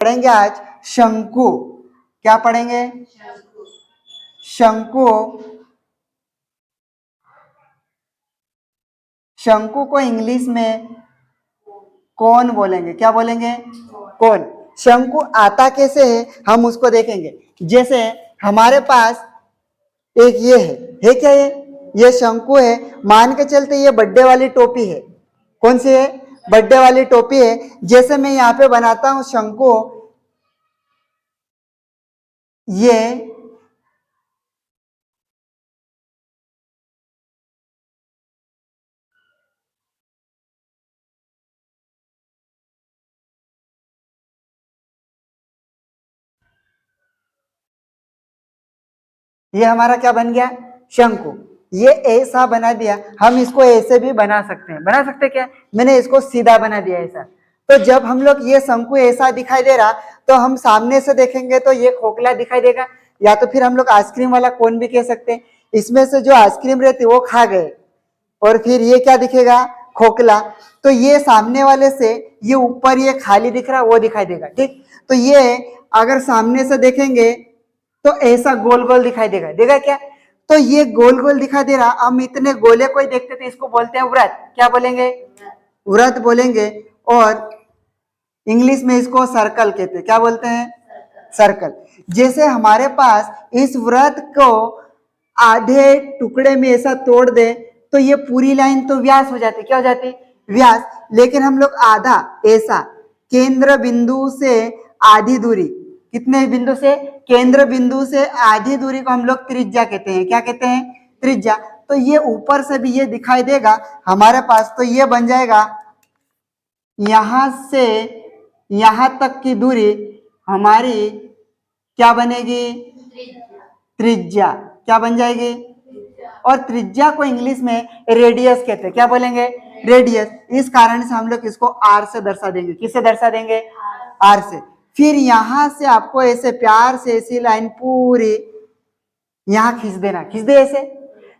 पढ़ेंगे आज शंकु। क्या पढ़ेंगे? शंकु। शंकु को इंग्लिश में कौन बोलेंगे? क्या बोलेंगे? कौन। शंकु आता कैसे है हम उसको देखेंगे। जैसे हमारे पास एक ये है क्या? ये शंकु है। मान के चलते ये बर्थडे वाली टोपी है। कौन सी है? बर्थडे वाली टोपी है। जैसे मैं यहाँ पे बनाता हूं शंकु, ये हमारा क्या बन गया? शंकु। ये ऐसा बना दिया। हम इसको ऐसे भी बना सकते हैं। बना सकते क्या? मैंने इसको सीधा बना दिया ऐसा। तो जब हम लोग ये शंकु ऐसा दिखाई दे रहा, तो हम सामने से देखेंगे तो ये खोखला दिखाई देगा, या तो फिर हम लोग आइसक्रीम वाला कोन भी कह सकते हैं। इसमें से जो आइसक्रीम रहती वो खा गए और फिर ये क्या दिखेगा? खोखला। तो ये सामने वाले से ये ऊपर ये खाली दिख रहा वो दिखाई देगा। ठीक, तो ये अगर सामने से देखेंगे तो ऐसा गोल गोल दिखाई देगा। देगा क्या? तो ये गोल गोल दिखाई दे रहा। हम इतने गोले कोई देखते तो इसको बोलते हैं व्रत। क्या बोलेंगे? व्रत बोलेंगे। और इंग्लिश में इसको सर्कल कहते हैं। क्या बोलते हैं? सर्कल। जैसे हमारे पास इस व्रत को आधे टुकड़े में ऐसा तोड़ दे तो ये पूरी लाइन तो व्यास हो जाती। क्या हो जाती? व्यास। लेकिन हम लोग आधा ऐसा केंद्र बिंदु से आधी दूरी, कितने बिंदु से? केंद्र बिंदु से आधी दूरी को हम लोग त्रिज्या कहते हैं। क्या कहते हैं? त्रिज्या। तो ये ऊपर से भी ये दिखाई देगा हमारे पास। तो ये बन जाएगा यहां से यहां तक की दूरी हमारी क्या बनेगी? त्रिज्या। क्या बन जाएगी? और त्रिज्या को इंग्लिश में रेडियस कहते हैं। क्या बोलेंगे? रेडियस। इस कारण से हम लोग इसको आर से दर्शा देंगे। किससे दर्शा देंगे? आर से। फिर यहां से आपको ऐसे प्यार से ऐसी लाइन पूरी यहां खींच देना। खींच दे ऐसे।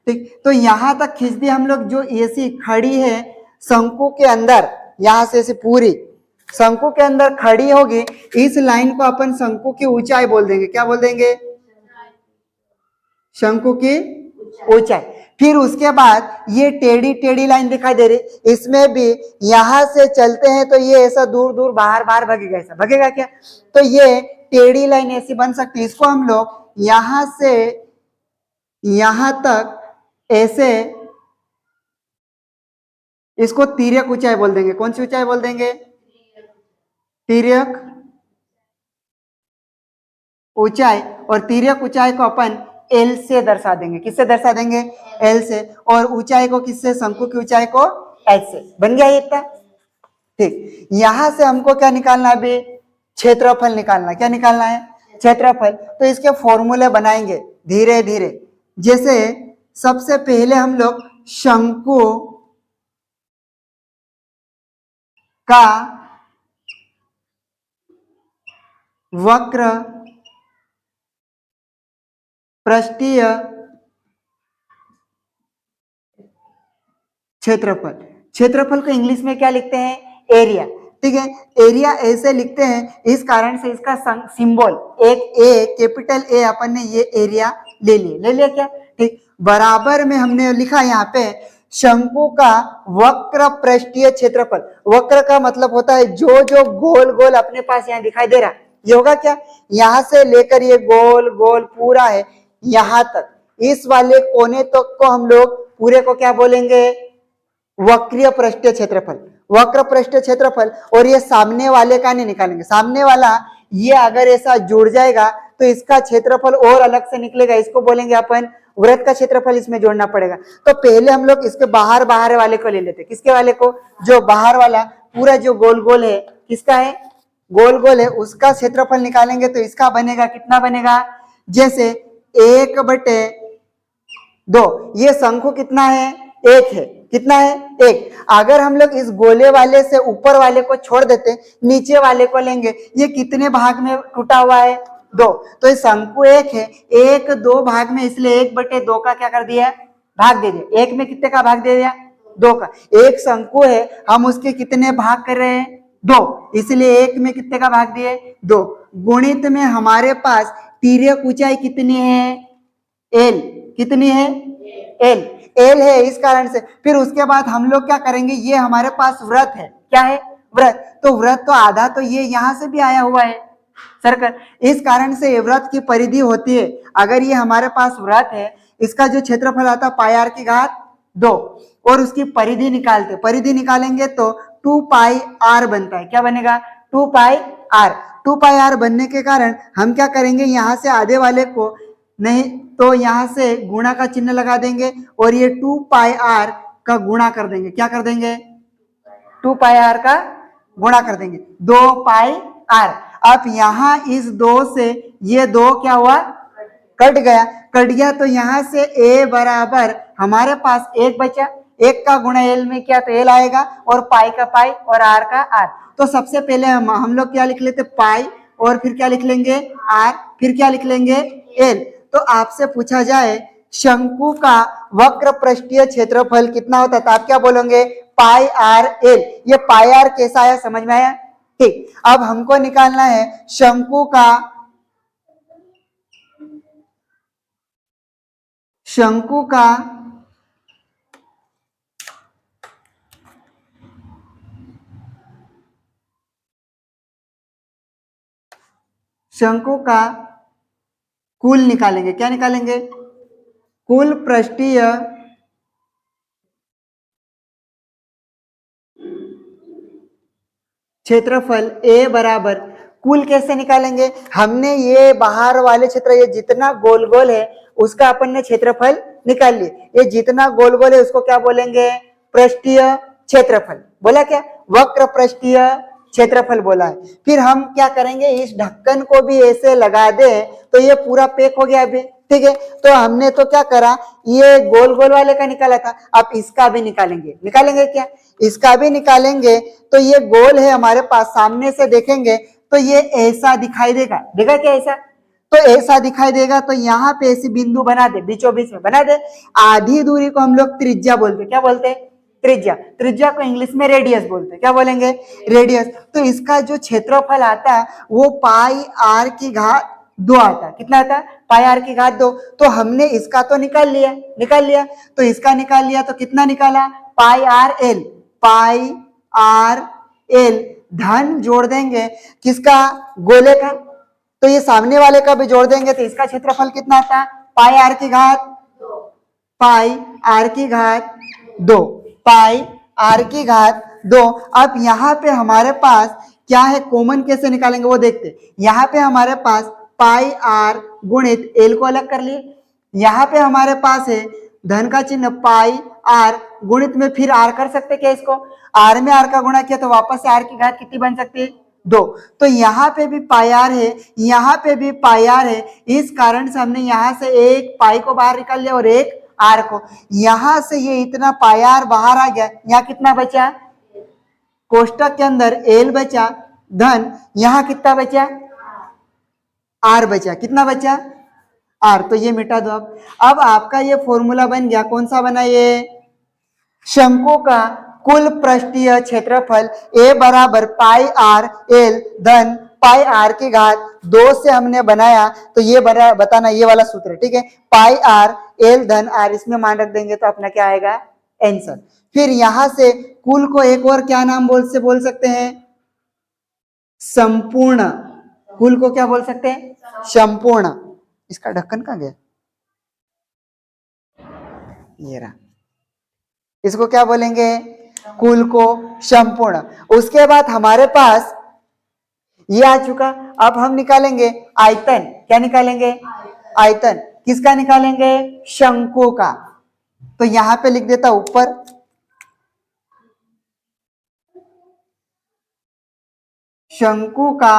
ठीक, तो यहां तक खींच दी हम लोग। जो ऐसी खड़ी है शंकु के अंदर, यहां से ऐसे पूरी शंकु के अंदर खड़ी होगी, इस लाइन को अपन शंकु की ऊंचाई बोल देंगे। क्या बोल देंगे? शंकु की ऊंचाई। फिर उसके बाद ये टेढ़ी टेढ़ी लाइन दिखाई दे रही, इसमें भी यहां से चलते हैं तो ये ऐसा दूर दूर बाहर बाहर भगेगा। ऐसा भगेगा क्या? तो ये टेढ़ी लाइन ऐसी बन सकती है। इसको हम लोग यहां से यहां तक ऐसे, इसको तिर्यक ऊंचाई बोल देंगे। कौन सी ऊंचाई बोल देंगे? तिर्यक ऊंचाई। और तिर्यक ऊंचाई को अपन एल से दर्शा देंगे। किससे दर्शा देंगे? एल से। और ऊंचाई को किससे? शंकु की ऊंचाई को एच से। बन गया इतना। ठीक, यहां से हमको क्या निकालना है अभी? क्षेत्रफल निकालना। क्या निकालना है? क्षेत्रफल। तो इसके फॉर्मूले बनाएंगे धीरे धीरे। जैसे सबसे पहले हम लोग शंकु का वक्र पृष्ठीय क्षेत्रफल। क्षेत्रफल को इंग्लिश में क्या लिखते हैं? एरिया। ठीक है, एरिया ऐसे लिखते हैं। इस कारण से इसका सिंबल एक ए, कैपिटल ए अपन ने ये एरिया ले लिया। क्या? ठीक, बराबर में हमने लिखा यहाँ पे शंकु का वक्र पृष्ठीय क्षेत्रफल। वक्र का मतलब होता है जो जो गोल गोल अपने पास यहाँ दिखाई दे रहा, ये होगा क्या? यहां से लेकर ये गोल गोल पूरा है यहां तक, इस वाले कोने तक को हम लोग पूरे को क्या बोलेंगे? वक्रीय पृष्ठीय क्षेत्रफल। वक्र पृष्ठीय क्षेत्रफल। और ये सामने वाले का नहीं निकालेंगे। सामने वाला ये अगर ऐसा जुड़ जाएगा तो इसका क्षेत्रफल और अलग से निकलेगा। इसको बोलेंगे अपन वृत्त का क्षेत्रफल। इसमें जोड़ना पड़ेगा। तो पहले हम लोग इसके बाहर बाहर वाले को ले लेते। किसके वाले को? जो बाहर वाला पूरा जो गोल गोल है, किसका है? गोल गोल है, उसका क्षेत्रफल निकालेंगे तो इसका बनेगा। कितना बनेगा? जैसे 1/2। ये शंकु कितना है? 1 है। कितना है? 1। अगर हम लोग इस गोले वाले से ऊपर वाले को छोड़ देते, नीचे वाले को लेंगे, ये कितने भाग में टूटा हुआ है? 2। तो ये शंकु 1 है, 1/2 भाग में, इसलिए 1/2 का क्या कर दिया? भाग दे दिया। 1 में कितने का भाग दे दिया? 2 का। एक शंकु है, हम उसके कितने भाग कर रहे हैं? 2, इसलिए 1 में कितने का भाग दिए 2। गुणित में हमारे पास तिर्यक ऊंचाई कितनी है l, कितनी है l है, इस कारण से फिर उसके बाद हम लोग क्या करेंगे, ये हमारे पास वृत्त है, क्या है वृत्त, तो वृत्त तो आधा तो ये यहां से भी आया हुआ है सर्कल, इस कारण से वृत्त की परिधि होती है, अगर ये हमारे पास वृत्त है इसका जो क्षेत्रफल आता है पाई आर की घात 2 और उसकी परिधि निकालते, परिधि निकालेंगे तो 2 पाई आर बनता है, क्या बनेगा 2 पाई आर। 2 पाई आर बनने के कारण हम क्या करेंगे, यहां से आधे वाले को नहीं तो यहां से गुणा का चिन्ह लगा देंगे और ये 2 पाई आर का गुणा कर देंगे, क्या कर देंगे 2 पाई आर का गुणा कर देंगे 2 पाई आर। अब यहां इस 2 से ये 2 क्या हुआ कट गया तो यहां से a बराबर हमारे पास 1 बचा, 1 का गुणा l में क्या तो l आएगा और पाई का पाई और r का r। तो सबसे पहले हम लोग क्या लिख लेते पाई और फिर क्या लिख लेंगे r, फिर क्या लिख लेंगे l। तो आपसे पूछा जाए शंकु का वक्र पृष्ठीय क्षेत्रफल कितना होता है तो आप क्या बोलोगे पाई आर एल। ये पाई आर कैसा आया समझ में आया, ठीक। अब हमको निकालना है शंकु का कुल निकालेंगे, क्या निकालेंगे कुल पृष्ठीय क्षेत्रफल a बराबर, कुल कैसे निकालेंगे, हमने ये बाहर वाले क्षेत्र ये जितना गोल गोल है उसका अपन ने क्षेत्रफल निकाल लिए, ये जितना गोल गोल है उसको क्या बोलेंगे पृष्ठीय क्षेत्रफल, बोला क्या वक्र पृष्ठीय क्षेत्रफल बोला है। फिर हम क्या करेंगे इस ढक्कन को भी ऐसे लगा दे तो ये पूरा पैक हो गया अभी, ठीक है। तो हमने तो क्या करा ये गोल गोल वाले का निकाला था, अब इसका भी निकालेंगे क्या इसका भी निकालेंगे तो ये गोल है हमारे पास, सामने से देखेंगे तो ये ऐसा दिखाई देगा, देखा क्या ऐसा, तो ऐसा दिखाई देगा तो यहाँ पे ऐसी बिंदु बना दे, बीचों बीच में बना दे। आधी दूरी को हम लोग त्रिज्या बोलते, क्या बोलते हैं त्रिज्या को इंग्लिश में रेडियस बोलते, क्या बोलेंगे रेडियस। तो इसका जो क्षेत्रफल आता है वो पाई आर की घात 2 आता है, कितना आता है पाई आर की घात 2। तो हमने इसका तो निकाल लिया तो इसका निकाल लिया तो कितना निकाला पाई आर एल धन जोड़ देंगे किसका गोले का, तो ये सामने वाले का भी जोड़ देंगे तो इसका क्षेत्रफल कितना आता है पाई आर की घात 2 पाई आर की घात 2। अब यहाँ पे हमारे पास क्या है कॉमन कैसे निकालेंगे वो देखते, यहाँ पे हमारे पास पाई आर गुणित एल को अलग कर लिए, यहाँ पे हमारे पास है धन का चिन्ह पाई आर गुणित में फिर आर कर सकते क्या इसको, आर में आर का गुणा किया तो वापस से आर की घात कितनी बन सकती है 2। तो यहाँ पे भी पाई आर है यहाँ पे भी पाई आर है, इस कारण से हमने यहाँ से एक पाई को बाहर निकाल लिया और एक आर को, यहां से ये इतना पाई आर बाहर आ गया, यहाँ कितना बचा कोष्टक के अंदर एल बचा धन यहाँ कितना बचा आर बचा, कितना बचा आर, तो ये मिटा दो। अब आपका ये फॉर्मूला बन गया, कौन सा बना ये शंकु का कुल पृष्ठीय क्षेत्रफल a बराबर पाई आर एल धन पाई आर की घात 2 से हमने बनाया तो ये बताना ये वाला सूत्र, ठीक है पाई आर एल धन आर इसमें मान रख देंगे तो अपना क्या आएगा आंसर। फिर यहां से कुल को एक और क्या नाम बोल सकते हैं संपूर्ण, कुल को क्या बोल सकते हैं संपूर्ण। इसका ढक्कन कहां गया, ये रहा, इसको क्या बोलेंगे कुल को संपूर्ण। उसके बाद हमारे पास ये आ चुका, अब हम निकालेंगे आयतन, क्या निकालेंगे आयतन, किसका निकालेंगे शंकु का, तो यहां पे लिख देता ऊपर शंकु का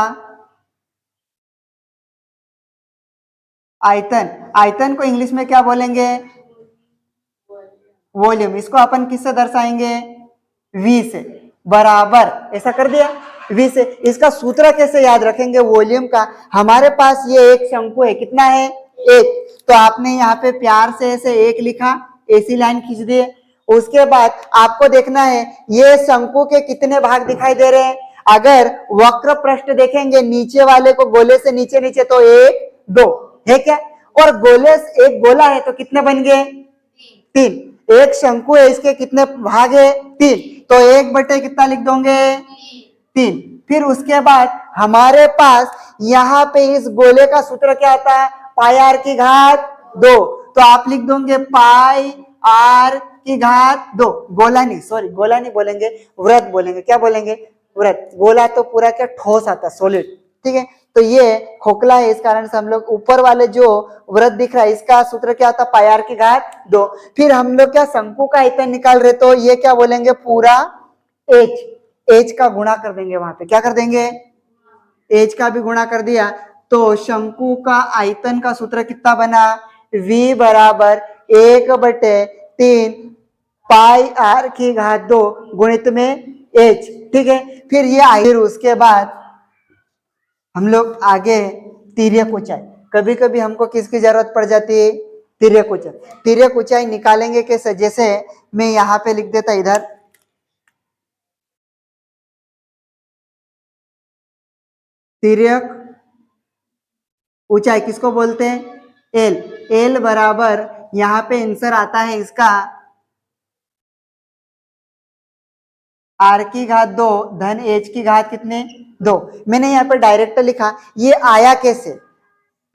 आयतन, आयतन को इंग्लिश में क्या बोलेंगे वॉल्यूम, इसको अपन किससे दर्शाएंगे V से, बराबर ऐसा कर दिया V से। इसका सूत्र कैसे याद रखेंगे वॉल्यूम का, हमारे पास ये एक शंकु है, कितना है 1, तो आपने यहाँ पे प्यार से ऐसे 1 लिखा, ऐसी लाइन खींच दिए। उसके बाद आपको देखना है ये शंकु के कितने भाग दिखाई दे रहे हैं, अगर वक्र पृष्ठ देखेंगे नीचे वाले को गोले से नीचे नीचे तो 1 2 है क्या, और गोले एक गोला है तो कितने बन गए 3, एक शंकु है इसके कितने भाग है 3, तो 1 बटे कितना लिख दोगे 3। फिर उसके बाद हमारे पास यहाँ पे इस गोले का सूत्र क्या आता है पाई आर की घात 2, तो आप लिख दोगे पाई आर की घात 2, गोला नहीं, सॉरी गोला नहीं बोलेंगे, वृत्त बोलेंगे। क्या बोलेंगे वृत्त, गोला तो पूरा क्या ठोस आता है सॉलिड, ठीक है। तो ये खोखला है, इस कारण से हम लोग ऊपर वाले जो वृत्त दिख रहा है इसका सूत्र क्या होता है पाई आर की घात 2। फिर हम लोग क्या शंकु का आयतन निकाल रहे, तो ये क्या बोलेंगे पूरा एच का गुणा कर देंगे, वहां पे क्या कर देंगे एच का भी गुणा कर दिया, तो शंकु का आयतन का सूत्र कितना बना V बराबर 1/3 पाई आर की घात 2 गुणित में एच, ठीक है। फिर ये फिर उसके बाद हम लोग आगे तिर्यक ऊंचाई, कभी कभी हमको किसकी जरूरत पड़ जाती है तिर्यक ऊंचाई। तिर्यक ऊंचाई निकालेंगे कैसे, जैसे मैं यहाँ पे लिख देता इधर तिर्यक ऊंचाई किसको बोलते हैं एल, एल बराबर यहाँ पे आंसर आता है इसका आर की घात 2 धन एच की घात कितने 2। मैंने यहाँ पर डायरेक्ट लिखा, ये आया कैसे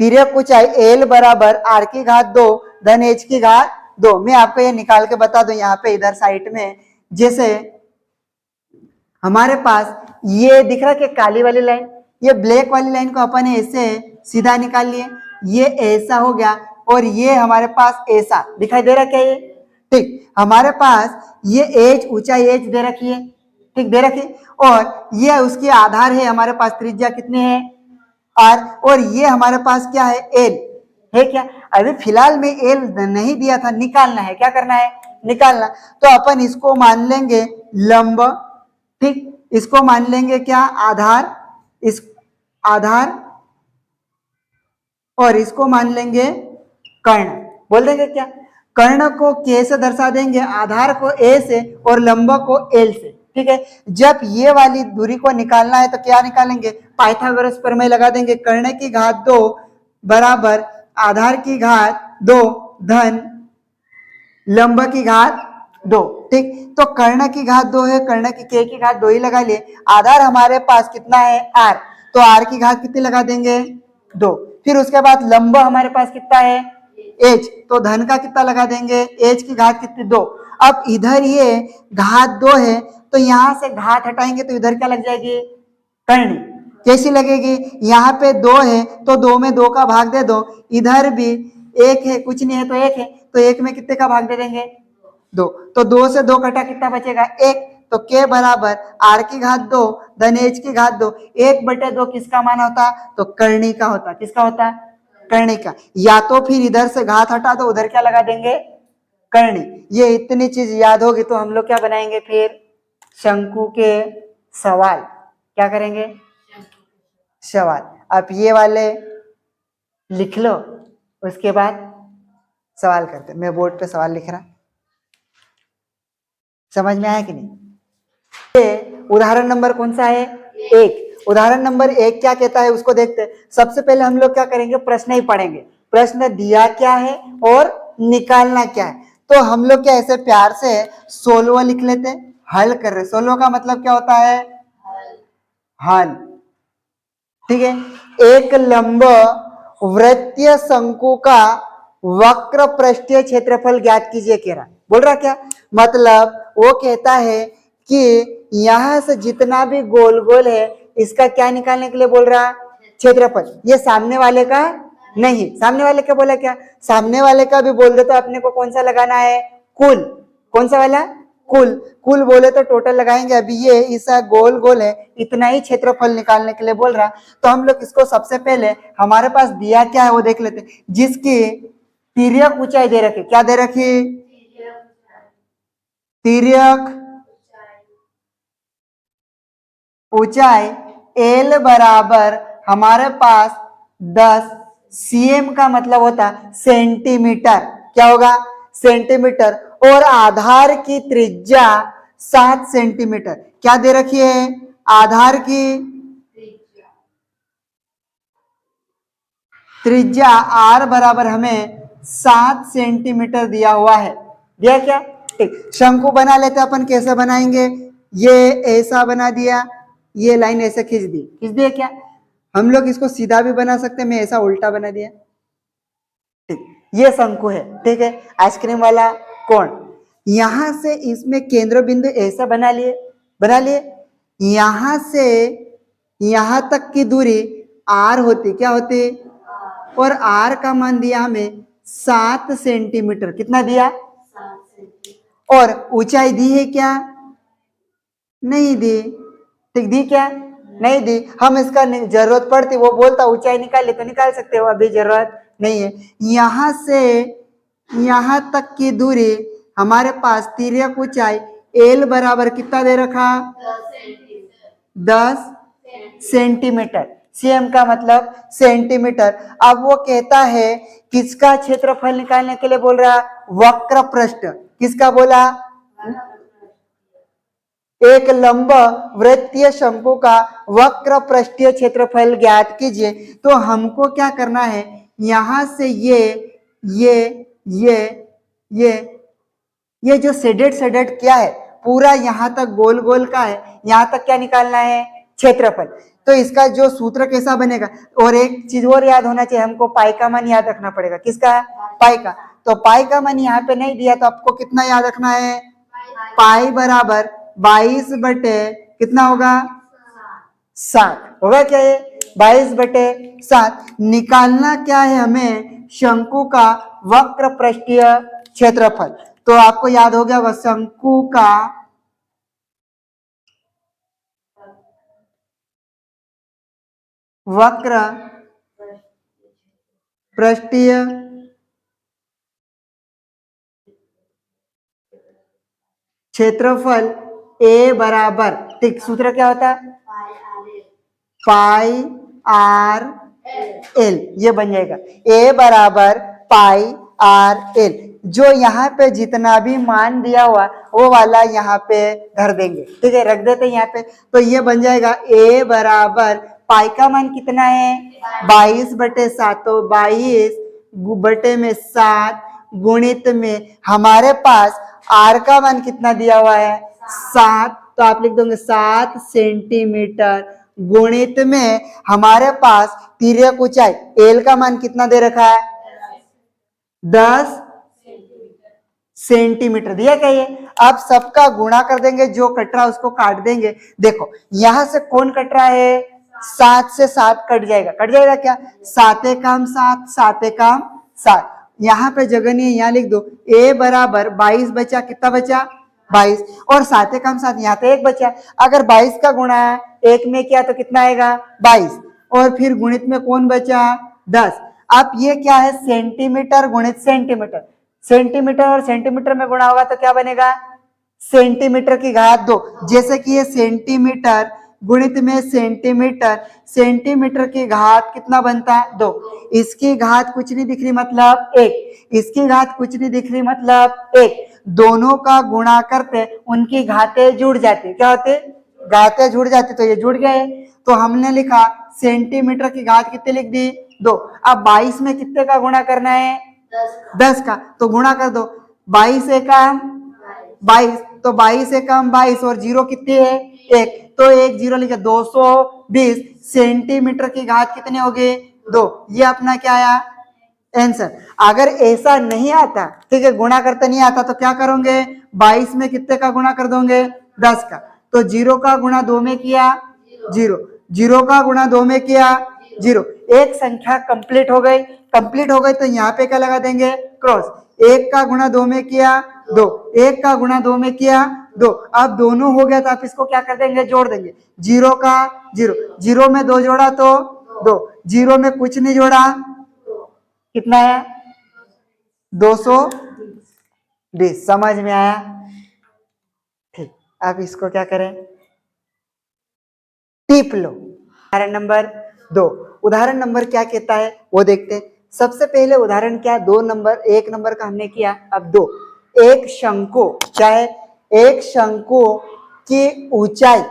तिर्यक ऊंचाई एल बराबर आर की घात 2 धन एच की घात 2। मैं आपको ये निकाल के बता दूं यहाँ पे इधर साइड में, जैसे हमारे पास ये दिख रहा है कि काली वाली लाइन, ये ब्लैक वाली लाइन को अपन ऐसे सीधा निकाल लिए, ये ऐसा हो गया, और ये हमारे पास ऐसा दिखाई दे रहा क्या ये, ठीक। हमारे पास ये एच ऊंचाई एच दे रखी है, ठीक दे रखी, और ये उसकी आधार है हमारे पास त्रिज्या कितनी है आर, और ये हमारे पास क्या है एल है क्या। अभी फिलहाल में एल नहीं दिया था, निकालना है, क्या करना है निकालना, तो अपन इसको मान लेंगे लंब, ठीक, इसको मान लेंगे क्या आधार, इस आधार, और इसको मान लेंगे कर्ण, बोल देंगे क्या कर्ण को के से दर्शा देंगे, आधार को ए से और लंब को एल से, ठीक है। जब ये वाली दूरी को निकालना है तो क्या निकालेंगे पाइथागोरस प्रमेय लगा देंगे, कर्ण की घात 2 बराबर आधार की घात 2 धन लंब की घात 2, ठीक। तो कर्ण की घात 2 है, कर्ण की के की घात 2 ही लगा लिए, आधार हमारे पास कितना है आर, तो आर की घात कितनी लगा देंगे 2। फिर उसके बाद लंब हमारे पास कितना है एच, तो धन का कितना लगा देंगे एच की घात कितनी 2। अब इधर ये घात 2 है, तो यहां से घात हटाएंगे तो इधर क्या लग जाएगी करनी, कैसी लगेगी, यहाँ पे 2 है तो 2 में 2 का भाग दे दो, इधर भी 1 है कुछ नहीं है तो 1 है, तो 1 में कितने का भाग दे देंगे 2, तो 2 से 2 कटा कितना बचेगा 1, तो के बराबर आर की घात 2 धन एच की घात 2, 1/2 किसका मान होता तो करनी का होता, किसका होता करनी का, या तो फिर इधर से घात हटा दो उधर क्या लगा देंगे करनी। ये इतनी चीज याद होगी तो हम लोग क्या बनाएंगे फिर शंकु के सवाल, क्या करेंगे सवाल। अब ये वाले लिख लो, उसके बाद सवाल करते, मैं बोर्ड पे सवाल लिख रहा, समझ में आया कि नहीं। ये उदाहरण नंबर कौन सा है 1, उदाहरण नंबर 1 क्या कहता है उसको देखते हैं। सबसे पहले हम लोग क्या करेंगे प्रश्न ही पढ़ेंगे, प्रश्न दिया क्या है और निकालना क्या है, तो हम लोग क्या ऐसे प्यार से 16वां लिख लेते हैं, हल कर रहे, 16वां का मतलब क्या होता है हल, ठीक है। एक लंब वृत्तीय शंकु का वक्र पृष्ठीय क्षेत्रफल ज्ञात कीजिए कह रहा, बोल रहा क्या मतलब वो कहता है कि यहां से जितना भी गोल गोल है इसका क्या निकालने के लिए बोल रहा क्षेत्रफल, ये सामने वाले का नहीं, सामने वाले का बोला क्या सामने वाले का भी बोल दे तो अपने को कौन सा लगाना है कुल, कौन सा वाला कुल, कुल बोले तो टोटल लगाएंगे, अभी ये इस गोल गोल है इतना ही क्षेत्रफल निकालने के लिए बोल रहा, तो हम लोग इसको सबसे पहले हमारे पास दिया क्या है वो देख लेते हैं, जिसकी तिर्यक ऊंचाई दे रखी, क्या दे रखी तिर्यक ऊंचाई एल बराबर हमारे पास 10 cm का मतलब होता सेंटीमीटर, क्या होगा सेंटीमीटर, और आधार की त्रिज्या 7 सेंटीमीटर, क्या दे रखी है आधार की त्रिज्या r बराबर हमें 7 सेंटीमीटर दिया हुआ है। दिया क्या? ठीक, शंकु बना लेते अपन। कैसे बनाएंगे? ये ऐसा बना दिया, ये लाइन ऐसे खींच दी क्या? हम लोग इसको सीधा भी बना सकते हैं, मैं ऐसा उल्टा बना दिया। ठीक, ये शंकु है। ठीक है, आइसक्रीम वाला कोण। यहां से इसमें केंद्र बिंदु ऐसा बना लिए। यहां से यहां तक की दूरी r होती, क्या होती? और r का मान दिया हमें 7 सेंटीमीटर। कितना दिया? और ऊंचाई दी है क्या? नहीं दी। ठीक, दी क्या? नहीं दी। हम इसका जरूरत पड़ती, वो बोलता ऊंचाई निकाल ले तो निकाल सकते हो, अभी जरूरत नहीं है। यहां से यहां तक की दूरी हमारे पास तिर्यक ऊंचाई एल बराबर कितना दे रखा? 10 सेंटीमीटर। सीएम का मतलब सेंटीमीटर। अब वो कहता है किसका क्षेत्रफल निकालने के लिए बोल रहा? वक्र पृष्ठ। किसका बोला? एक लंब वृत्तीय शंकु का वक्र पृष्ठीय क्षेत्रफल ज्ञात कीजिए। तो हमको क्या करना है? यहां से ये जो सेडेड क्या है, पूरा यहां तक गोल गोल का है, यहां तक क्या निकालना है? क्षेत्रफल। तो इसका जो सूत्र कैसा बनेगा? और एक चीज और याद होना चाहिए हमको, पाई का मान याद रखना पड़ेगा। किसका? पाई का। तो पाई का मान यहाँ पे नहीं दिया, तो आपको कितना याद रखना है? पाई बराबर 22 बटे कितना होगा? 7 होगा क्या? ये 22 बटे 7। निकालना क्या है हमें? शंकु का वक्र पृष्ठीय क्षेत्रफल। तो आपको याद हो गया, वह शंकु का वक्र पृष्ठीय क्षेत्रफल ए बराबर, ठीक, सूत्र क्या होता है? पाई आर एल। ये बन जाएगा ए बराबर पाई आर एल। जो यहाँ पे जितना भी मान दिया हुआ वो वाला यहाँ पे धर देंगे। ठीक है, रख देते यहाँ पे। तो ये बन जाएगा ए बराबर पाई का मान कितना है? 22 बटे 7। तो 22 बटे में 7 गुणित में हमारे पास आर का मान कितना दिया हुआ है? 7। तो आप लिख दोगे 7 सेंटीमीटर गुणित में हमारे पास तिर्यक ऊंचाई एल का मान कितना दे रखा है? 10 सेंटीमीटर दिया क्या? ये अब सबका गुणा कर देंगे, जो कट रहा है उसको काट देंगे। देखो यहां से कौन कट रहा है? 7 से 7 कट जाएगा क्या? 7 एकम 7, 7 एकम 7। यहाँ पे जगह नहीं है, यहाँ लिख दो ए बराबर 22 बचा। कितना बचा? 22। और 7 एकम 7, यहाँ पे 1 बचा। अगर 22 का गुणा 1 में किया तो कितना आएगा? 22। और फिर गुणित में कौन बचा? 10। अब ये क्या है? सेंटीमीटर गुणित सेंटीमीटर। सेंटीमीटर और सेंटीमीटर में गुणा होगा तो क्या बनेगा? सेंटीमीटर की घात 2। जैसे कि ये सेंटीमीटर गुणित में सेंटीमीटर, सेंटीमीटर की घात कितना बनता है? 2। इसकी घात कुछ नहीं दिख रही मतलब 1, इसकी घात कुछ नहीं दिख रही मतलब 1। दोनों का गुणा करते उनकी घातें जुड़ जाती। क्या होते? घातें जुड़ जाती। तो ये जुड़ गए। तो हमने लिखा सेंटीमीटर की घात कितने लिख दी? 2। अब 22 में कितने का गुणा करना है? 10 का। तो गुणा कर दो, 22 एकम 22। तो 22 एकम 22 और जीरो कितनी है? 1। तो 1 जीरो लिखे, 220 सेंटीमीटर की घात कितने हो गए? 2। ये अपना क्या आया? आंसर। अगर ऐसा नहीं आता, ठीक है, गुणा करते नहीं आता, तो क्या करोगे? 22 में कितने का गुणा कर दोगे? 10 का। तो 0 का गुणा 2 में किया 0, 0 का गुणा 2 में किया 0। एक संख्या कंप्लीट हो गई। कंप्लीट हो गई तो यहाँ पे क्या लगा देंगे? क्रॉस। 1 का गुणा 2 में किया 2, 1 का गुणा 2 में किया 2। अब दोनों हो गया तो आप इसको क्या कर देंगे? जोड़ देंगे। 0 का 0, 0 में 2 जोड़ा तो 2, 0 में कुछ नहीं जोड़ा, कितना है? 220। समझ में आया? ठीक, अब इसको क्या करें? टिप लो। उदाहरण नंबर 2। उदाहरण नंबर क्या कहता है वो देखते हैं। सबसे पहले उदाहरण क्या? 2 नंबर, 1 नंबर का हमने किया, अब 2। एक शंकु, क्या है? एक शंकु की ऊंचाई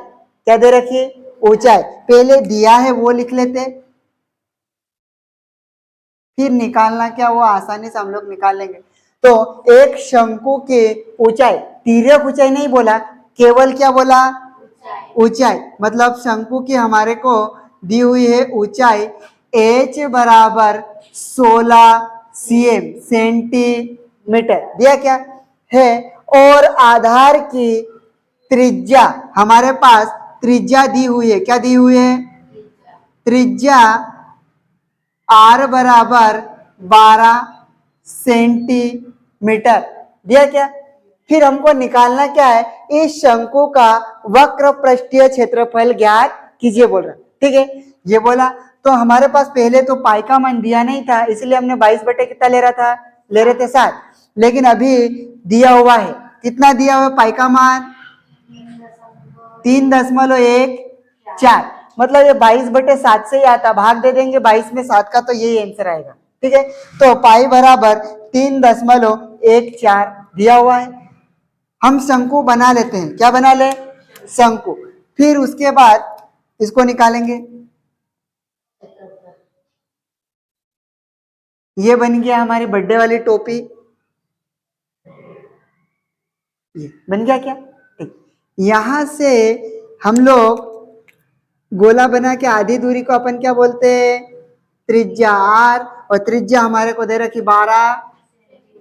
क्या दे रखी है? ऊंचाई। पहले दिया है वो लिख लेते, फिर निकालना क्या वो आसानी से हम लोग निकाल लेंगे। तो एक शंकु की ऊंचाई, तिर्यक ऊंचाई नहीं बोला, केवल क्या बोला? ऊंचाई। मतलब शंकु की हमारे को दी हुई है ऊंचाई h बराबर 16 cm सेंटीमीटर दिया क्या है, और आधार की त्रिज्या हमारे पास त्रिज्या दी हुई है, क्या दी हुई है? त्रिज्या r बराबर 12 सेंटीमीटर दिया क्या। फिर हमको निकालना क्या है? इस शंकु का वक्र पृष्ठीय क्षेत्रफल ज्ञात कीजिए बोल रहा, ठीक है। ये बोला तो हमारे पास पहले तो पाई का मान दिया नहीं था, इसलिए हमने 22 बटे कितना ले रहा था? ले रहे थे 7। लेकिन अभी दिया हुआ है, कितना दिया हुआ है पाई का मान? 3.14। मतलब ये 22/7 से ही आता, भाग दे देंगे 22 में 7 का, तो यही आंसर आएगा, ठीक है। तो पाई बराबर 3.14 दिया हुआ है। हम शंकु बना लेते हैं, क्या बना ले? शंकु। फिर उसके बाद इसको निकालेंगे, ये बन गया हमारी बर्थडे वाली टोपी, ये बन गया क्या? ठीक। यहां से हम लोग गोला बना के आधी दूरी को अपन क्या बोलते हैं? त्रिज्या r, और त्रिज्या हमारे को दे रखी 12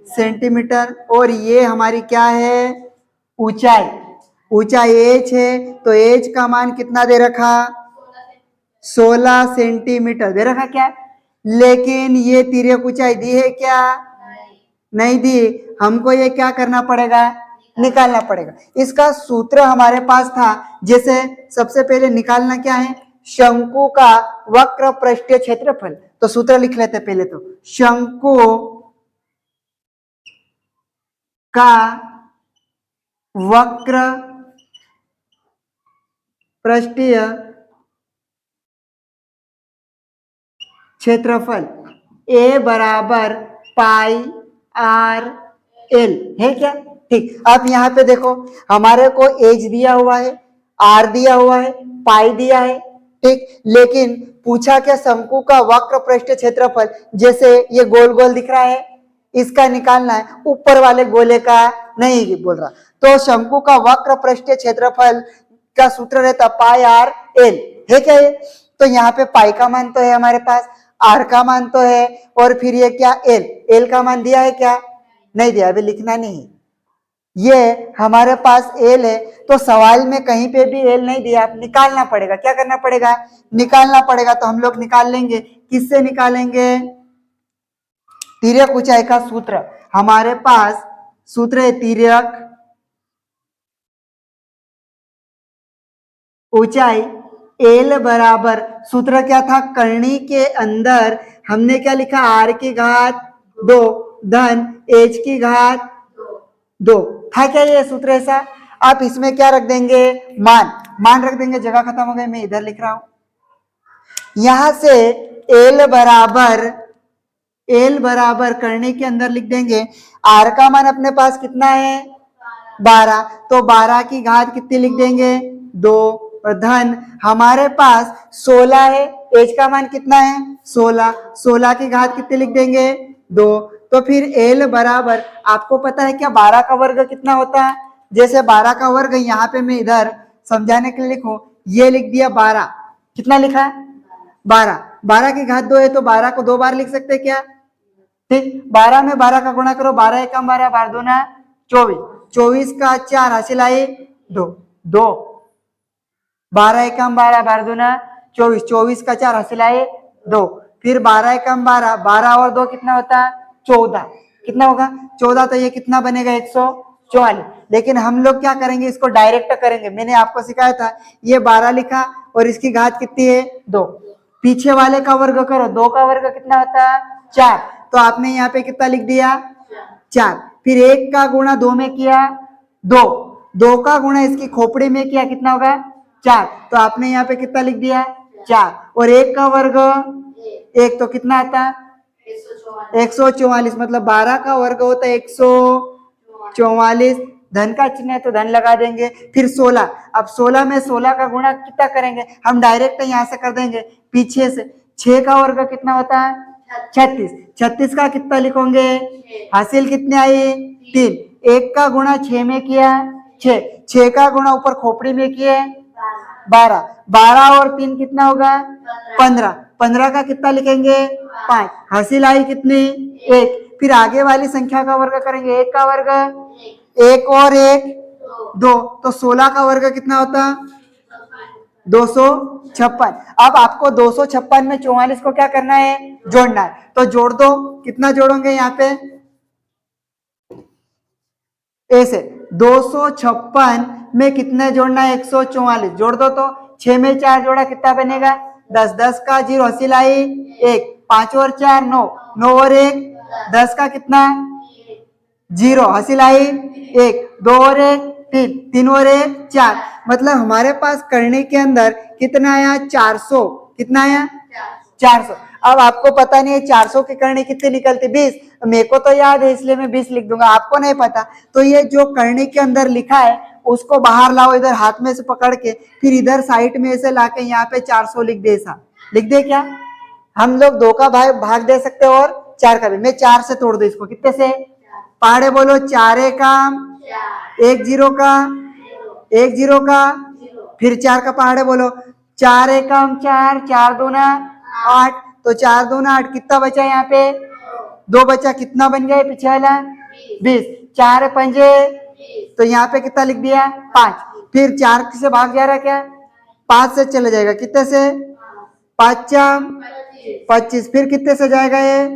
सेंटीमीटर, और ये हमारी क्या है? ऊंचाई। ऊंचाई h है, तो h का मान कितना दे रखा? 16 सेंटीमीटर दे रखा क्या। लेकिन ये तिर्यक ऊंचाई दी है क्या? नहीं दी। हमको ये क्या करना पड़ेगा? निकालना पड़ेगा। इसका सूत्र हमारे पास था, जैसे सबसे पहले निकालना क्या है? शंकु का वक्र पृष्ठीय क्षेत्रफल। तो सूत्र लिख लेते पहले, तो शंकु का वक्र पृष्ठीय क्षेत्रफल a बराबर पाई आर एल है क्या। ठीक। अब यहाँ पे देखो हमारे को एज दिया हुआ है, आर दिया हुआ है, पाई दिया है, ठीक। लेकिन पूछा क्या? शंकु का वक्र पृष्ठीय क्षेत्रफल, जैसे ये गोल गोल दिख रहा है, इसका निकालना है, ऊपर वाले गोले का नहीं बोल रहा। तो शंकु का वक्र पृष्ठीय क्षेत्रफल का सूत्र रहता पाई आर एल है क्या ये। तो यहाँ पे पाई का मान तो है हमारे पास, आर का मान तो है, और फिर ये क्या? एल। एल का मान दिया है क्या? नहीं दिया, अभी लिखना नहीं। ये हमारे पास एल है, तो सवाल में कहीं पे भी एल नहीं दिया, निकालना पड़ेगा। क्या करना पड़ेगा? निकालना पड़ेगा। तो हम लोग निकाल लेंगे, किससे निकालेंगे? तिर्यक ऊंचाई का सूत्र हमारे पास, सूत्र है तिर्यक ऊंचाई एल बराबर, सूत्र क्या था? करनी के अंदर हमने क्या लिखा? आर की घात 2 धन एच की घात 2 था क्या ये सूत्र ऐसा। आप इसमें क्या रख देंगे? मान रख देंगे, जगह खत्म हो गई, मैं इधर लिख रहा हूं। यहां से एल बराबर करने के अंदर लिख देंगे, आर का मान अपने पास कितना है? 12, तो 12 की घात कितनी लिख देंगे? 2 धन हमारे पास 16 है, एच का मान कितना है? 16, 16 की घात कितनी लिख देंगे? 2। तो फिर एल बराबर, आपको पता है क्या 12 का वर्ग कितना होता है? जैसे 12 का वर्ग यहाँ पे मैं इधर समझाने के लिए लिखूं, ये लिख दिया 12, कितना लिखा है? 12। 12 की घात 2 है, तो 12 को 2 बार लिख सकते क्या? ठीक। 12 में 12 का गुणा करो, 12 एकम 12, 12 दूना 24, 24 का 4 हासिल आए 2, 12 एकम 12, 12 दूना 24, 24 का 4 हासिल आए 2, फिर 12 एकम 12, 12 और 2 कितना होता है? 14। कितना होगा? 14। तो ये कितना बनेगा? 144। लेकिन हम लोग क्या करेंगे? इसको डायरेक्ट करेंगे। मैंने आपको सिखाया था, ये 12 लिखा और इसकी घात कितनी है? 2। पीछे वाले का वर्ग करो, 2 का वर्ग कितना होता है? 4। तो आपने यहाँ पे कितना लिख दिया? 4। फिर 1 का गुणा 2 में किया 2, 2 का गुणा इसकी खोपड़ी में किया, कितना होगा? 4। तो आपने यहाँ पे कितना लिख दिया? 4। और 1 का वर्ग 1, तो कितना आता? 144। मतलब 12 का वर्ग होता है 144, धन का चिन्ह है तो धन लगा देंगे। फिर 16, अब 16 में 16 का गुणा कितना करेंगे, हम डायरेक्ट यहाँ से कर देंगे पीछे से। 6 का वर्ग कितना होता है 36, 36 का कितना लिखोगे, हासिल कितने आई 3, 1 का गुणा 6 में किया 6, 6 का गुणा ऊपर खोपड़ी में किए 12, 12 और 3 कितना होगा 15, 15 का कितना लिखेंगे 5, हासिल आई कितनी 1। फिर आगे वाली संख्या का वर्ग करेंगे, 1 का वर्ग 1 और 1 2, तो 16 का वर्ग कितना होता 256। अब आपको 256 में 44 को क्या करना है, जोड़ना है, तो जोड़ दो। कितना जोड़ोगे यहाँ पे, ऐसे 256 में कितने जोड़ना है 144, जोड़ दो। तो 6 में 4 जोड़ा कितना बनेगा 10, 10 का 0 हासिल आई 1, 5 और 4 9, 9 और 1 10 का कितना 0 हासिल आई 1, 2 और 1 3, 3 और 1 4, मतलब हमारे पास करने के अंदर कितना आया 400, कितना आया 400। अब आपको पता नहीं है 400 की करनी कितनी निकलती 20, मेरे को तो याद है इसलिए मैं 20 लिख दूंगा, आपको नहीं पता तो ये जो करनी के अंदर लिखा है उसको बाहर लाओ, इधर हाथ में से पकड़ के, फिर इधर साइड में से लाके यहाँ पे 400 लिख दे। ऐसा लिख दे क्या, हम लोग 2 का भाग दे सकते और 4 का भी। मैं 4 से तोड़ दू इसको, कितने से, पहाड़े बोलो 4 एकम 1 0 का 1 0 का, फिर 4 का पहाड़े बोलो 4 एकम 4, 4 दूना 8, तो 4 दूना 8, कितना बचा यहाँ पे 2 बचा, कितना बन गया पीछे वाला 20, 4 पंजे, तो यहाँ पे कितना लिख दिया 5, फिर 4 से भाग जा रहा क्या 5 से चले जाएगा, कितने से 5 25, फिर कितने से जाएगा ये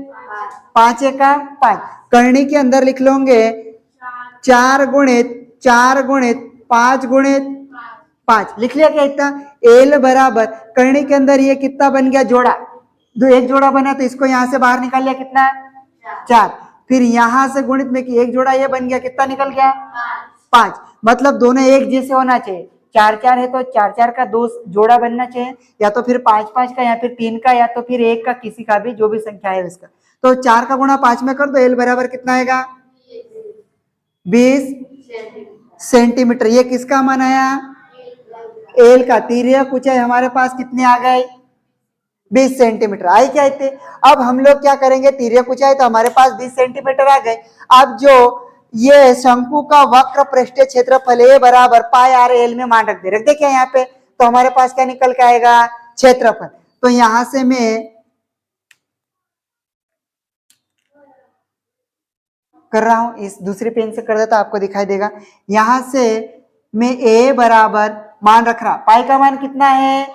5 का 5, करनी के अंदर लिख लोगे 4 गुणित 4 गुणित 5 गुणित 5, लिख लिया क्या इतना, एल बराबर करनी के अंदर ये कितना बन गया जोड़ा, जो एक जोड़ा बना तो इसको यहाँ से बाहर निकाल लिया कितना 4, फिर यहाँ से गुणित में कि एक जोड़ा ये बन गया, कितना निकल गया 5, मतलब दोनों एक जैसे होना चाहिए, 4 4 है तो 4 4 का 2 जोड़ा बनना चाहिए, या तो फिर 5 5 का, या फिर 3 का, या तो फिर 1 का, किसी का भी जो भी संख्या है उसका। तो 4 का गुणा 5 में कर दो, एल बराबर कितना आएगा 20 सेंटीमीटर। ये किसका मान आया, एल का। तिर्यक ऊंचाई हमारे पास कितने आ गए 20 सेंटीमीटर आई क्या इतने। अब हम लोग क्या करेंगे, तिर्यक ऊंचाई तो हमारे पास 20 सेंटीमीटर आ गए। अब जो ये शंकु का वक्र पृष्ठीय क्षेत्रफल ए बराबर पाई आर एल में मान रख दे क्या यहाँ पे, तो हमारे पास क्या निकल के आएगा क्षेत्रफल। तो यहां से मैं कर रहा हूं, इस दूसरी पेन से कर देता आपको दिखाई देगा। यहां से मैं ए बराबर मान रख रहा, पाई का मान कितना है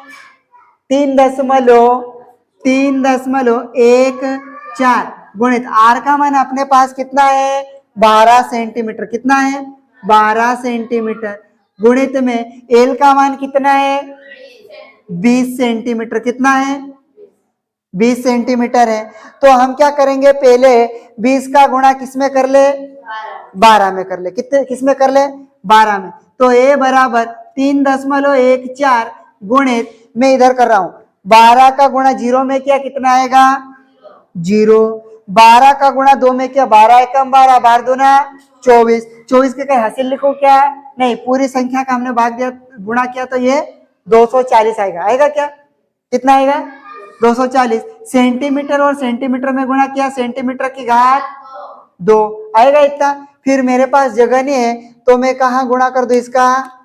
3.14 गुणित आर का मान अपने पास कितना है 12 सेंटीमीटर, कितना है 12 सेंटीमीटर, गुणित में एल का मान कितना है 20 सेंटीमीटर, कितना है 20 सेंटीमीटर है। तो हम क्या करेंगे, पहले 20 का गुणा किसमें कर ले 12 में कर ले, कितने किसमें कर ले 12 में। तो ए बराबर 3.14 गुणित मैं इधर कर रहा हूं 12 का गुणा 0 में किया कितना आएगा 0, 12 का गुणा 2 में किया 12 एकम 12, 12 दूना 24, 24 के कहीं हासिल लिखो क्या नहीं, पूरी संख्या का हमने भाग दिया गुणा किया तो ये 240 आएगा। आएगा क्या, कितना आएगा 240। सेंटीमीटर और सेंटीमीटर में गुणा किया, सेंटीमीटर की घात 2 आएगा इतना। फिर मेरे पास जगह नहीं है तो मैं कहा गुणा कर दू इसका,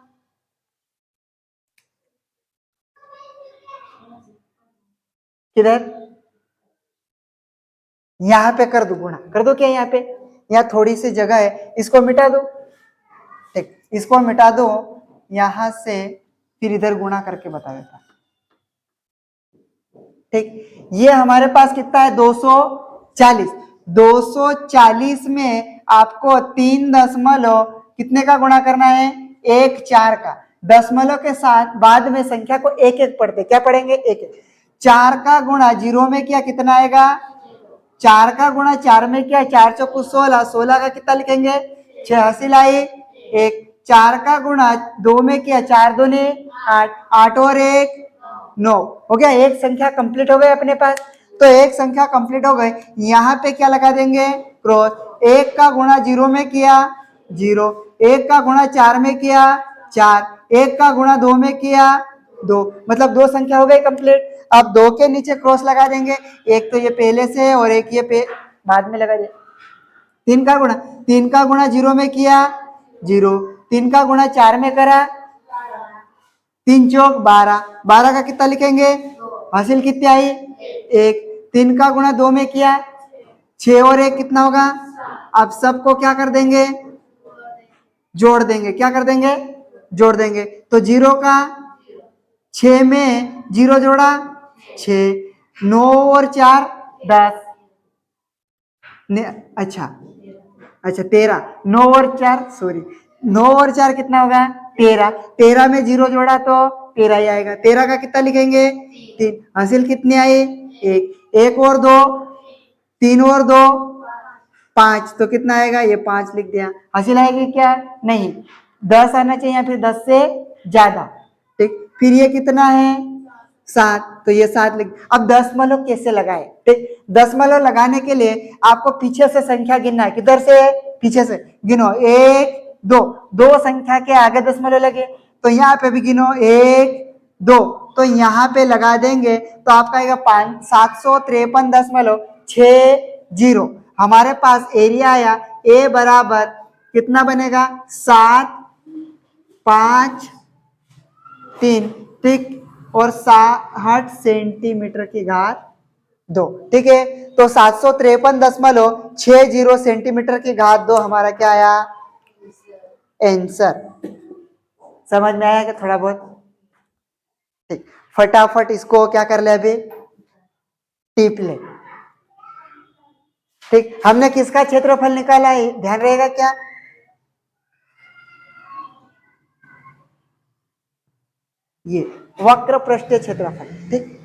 किधर यहां पे कर दो गुणा, कर दो क्या यहाँ पे, यहाँ थोड़ी सी जगह है, इसको मिटा दो, ठीक इसको मिटा दो यहां से, फिर इधर गुणा करके बता देता, ठीक। ये हमारे पास कितना है 240, 240 में आपको 3 दशमलव कितने का गुणा करना है 1 4 का, दशमलव के साथ बाद में संख्या को एक एक पढ़ते, क्या पढ़ेंगे एक एक। 4 का गुणा 0 में किया कितना आएगा, 4 का गुणा 4 में किया 4 चौको 16, 16 का कितना लिखेंगे 6 हासिल आई 1। 4 का गुणा 2 में किया 4 दूनी 8, 8 और 1 9, हो गया, एक संख्या कंप्लीट हो गई अपने पास। तो एक संख्या कंप्लीट हो गई, यहाँ पे क्या लगा देंगे क्रॉस। 1 का गुणा 0 में किया 0, 1 का गुणा 4 में किया 4, 1 का गुणा 2 में किया 2, मतलब 2 संख्या हो गई कंप्लीट। अब 2 के नीचे क्रॉस लगा देंगे, एक तो ये पहले से है और एक ये बाद में लगा दे। 3 का गुणा 0 में किया 0, 3 का गुणा 4 में करा 3 चौक 12, 12 का कितना लिखेंगे, हासिल कितनी आई 1, 3 का गुणा 2 में किया 6 और 1 कितना होगा। अब सबको क्या कर देंगे, जोड़ देंगे, क्या कर देंगे, जोड़ देंगे। तो 0 का 6 में 0 जोड़ा 6, 9 और 4 10, अच्छा 13, 9 और 4 सॉरी 9 और 4 कितना होगा 13, 13 में 0 जोड़ा तो 13 ही आएगा। 13 का कितना लिखेंगे 3, हासिल कितनी आई 1, 1 और 2 3 और 2 5, तो कितना आएगा, ये 5 लिख दिया। हासिल आएगी क्या, नहीं, 10 आना चाहिए या फिर 10 से ज्यादा। ठीक, फिर ये कितना है 7, तो ये 7 लिख। अब दशमलव कैसे लगाए, ठीक, दशमलव लगाने के लिए आपको पीछे से संख्या गिनना है। किधर से, पीछे से गिनो, 1 2, 2 संख्या के आगे दशमलव लगे, तो यहाँ पे भी गिनो 1 2, तो यहाँ पे लगा देंगे तो आपका आएगा 753.60। हमारे पास एरिया आया ए बराबर कितना बनेगा 7 5 3, ठीक, और 60 सेंटीमीटर की घात 2, ठीक है। तो 753.60 सेंटीमीटर की घात 2 हमारा क्या आया आंसर। समझ में आया क्या थोड़ा बहुत, ठीक, फटाफट इसको क्या कर ले अभी टिप ले। ठीक, हमने किसका क्षेत्रफल निकाला है, ध्यान रहेगा क्या, ये वक्र पृष्ठीय क्षेत्रफल, ठीक।